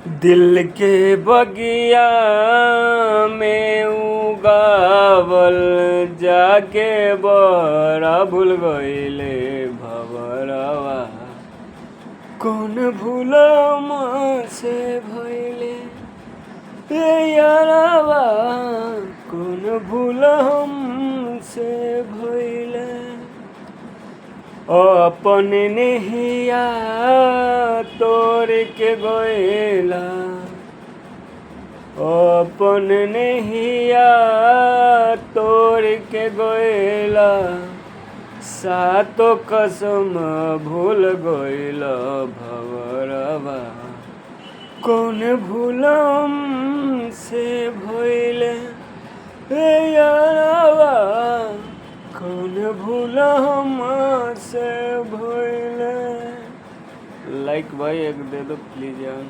दिल के बगिया में उगावल जाके बड़ा भूल गइले भंवरवा। कौन भूला से भइले ए यारवा, कौन भूला से भइले। अपन नेहिया तोड़ के गइला, अपन नेहिया तोड़ के गइला। सातो कसम भूल गइला भंवरवा। कौन भूलम से भइले ए यारवा, कौन भूलम से भइले। लाइक भाई एक दे दो प्लीज यार।